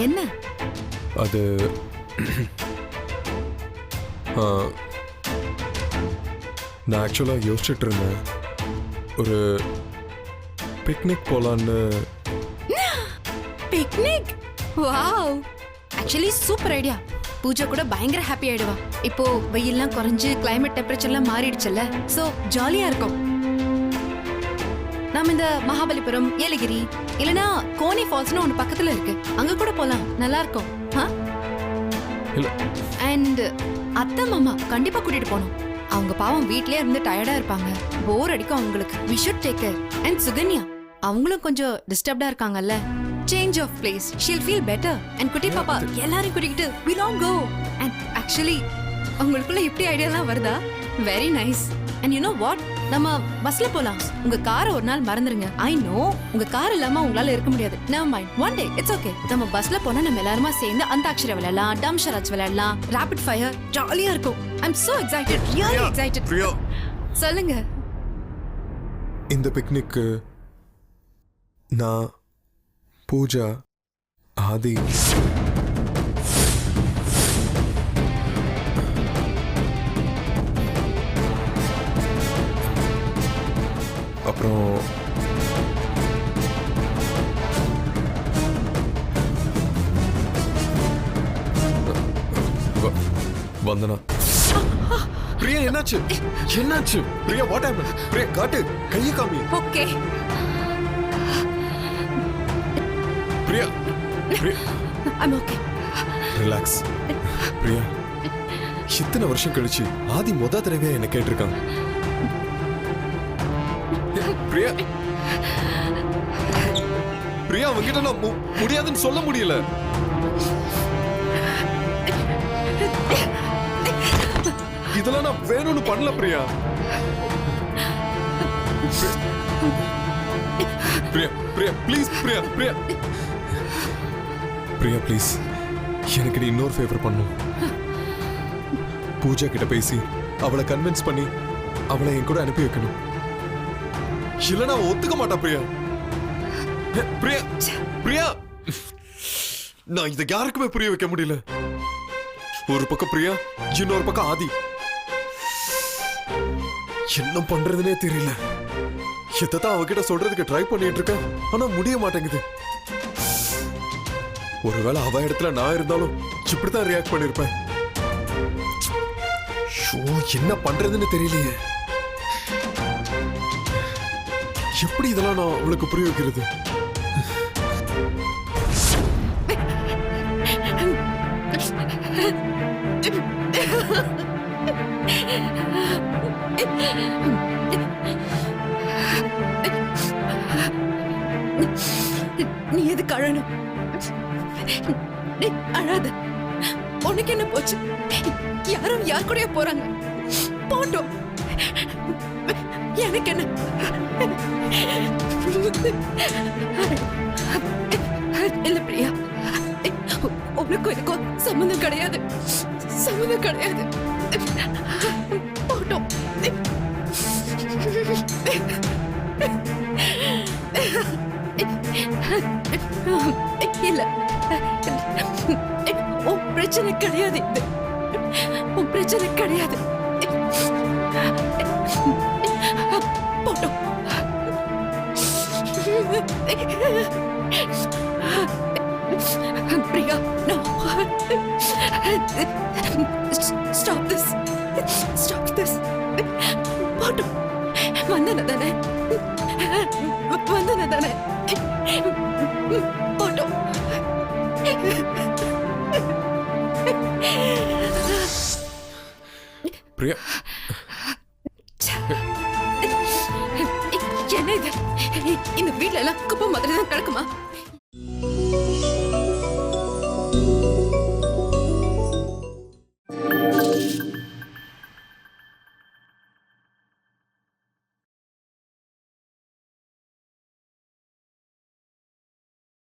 என்ன அது நான் ஆக்சுவலாக யோசிச்சுட்டு இருந்தேன், ஒரு பிக்னிக் போகலான்னு. Picnic? Wow, actually super idea. Pooja கூட பயங்கர ஹாப்பி ஆயிடுவா. இப்போ வெயில்லாம் குறைஞ்சு கிளைமேட் டெம்பரேச்சர்லாம் மாறிடுச்சுல்ல, சோ ஜாலியா இருக்கும். நாம இந்த மகாபலிபுரம், ஏலகிரி இல்லனா கோனி ஃபால்ஸ்னு ஒன்று பக்கத்துல இருக்கு, அங்க கூட போலாம், நல்லா இருக்கும். அண்ட் அத்தை மாமா கண்டிப்பா கூட்டிட்டு போகணும். அவங்க பாவம் வீட்லயே இருந்து டயர்டா இருப்பாங்க, போர் அடிக்கும் அவங்களுக்கு. we should take care. And Sukanya அவங்களும் கொஞ்சம் டிஸ்டர்ப்டா இருக்காங்கல்ல, change of place, she'll feel better. And குட்டி பாப்பா எல்லாரையும் கூட்டிக்கிட்டு we'll all go. And actually உங்களுக்குள்ள இப்படி ஐடியாலாம் வருதா? Very nice. And you know what, நம்ம பஸ்ல போலாம். உங்க காரை ஒரு நாள் மறந்துருங்க. ஐ நோ உங்க கார் இல்லாம உங்களால இருக்க முடியாது. Never mind, one day it's okay. நம்ம பஸ்ல போனா நம்ம எல்லாருமா சேர்ந்து அந்தாக்ஷரி விளையாடலாம், டம் ஷராஜ் விளையாடலாம், ராபிட் ஃபயர், ஜாலியா இருக்கும். I am so excited, really excited. Priya, சொல்லுங்க. இந்த பிக்னிக்கு நான், பூஜா, ஆதி, அப்புறம் வந்தனா. பிரியா என்னாச்சு? என்னாச்சு பிரியா? What happen? பிரியா காட்டு, கையை காமி. ஓகே பிரியா, பிரியா ஐ அம் ஓகே. ரிலாக்ஸ். பிரியா, இத்தனை வருஷம் கழிச்சு ஆதி முத தடவையா என்ன கேட்டிருக்காங்க. பிரியா, பிரியா அவங்கிட்ட நான் முடியாதுன்னு சொல்ல முடியல. இதெல்லாம் நான் வேணும்னு பண்ணல பிரியா. பிரியா, பிரியா ப்ளீஸ், பிரியா, பிரியா, பிரியா ப்ளீஸ், எனக்கு நீ இன்னொரு ஃபேவர் பண்ணும். பூஜா கிட்ட பேசி அவளை கன்வின்ஸ் பண்ணி அவளை என் கூட அனுப்பி வைக்கணும். இல்லனா அவ ஒத்துக்க மாட்டா பிரியா. பிரியா, பிரியா, நான் இதை யாருக்குமே புரிய வைக்க முடியல. ஒரு பக்கம் பிரியா, இன்னொரு பக்கம் ஆதி. என்ன பண்றதுனே தெரியல. இதான் அவகிட்ட சொல்றதுக்கு ட்ரை பண்ணிட்டு இருக்கேன், ஆனா முடிய மாட்டேங்குது. ஒருவேளை அவ இடத்துல நான் இருந்தாலும் இப்படித்தான் ரியாக்ட் பண்ணிருப்பேன். என்ன பண்றதுன்னு தெரியலையே. எப்படி இதெல்லாம் நான் அவளுக்கு புரிய வைக்கிறது? நீ எதுக்கு அழணும்? அழாத, உனக்கு என்ன போச்சு? யாரும் யார் கூட போறாங்க, போட்டோம், எனக்கு என்ன? இல்ல பிரியா, உனக்கும் எனக்கும் சம்மந்தம் கிடையாது, சம்மந்தம் கிடையாது, போட்டோம். இல்ல, உன் பிரச்சனை கிடையாது, இது உன் பிரச்சனை கிடையாது, போட்டோம். Priya, no, stop this, stop this. போட்டோம், வந்தன தானே, வந்தன தானே, போட்டோம். பிரியா, என்ன இது? இந்த வீட்ல எல்லாம் குப்பை மாதிரி தான் கிடக்குமா?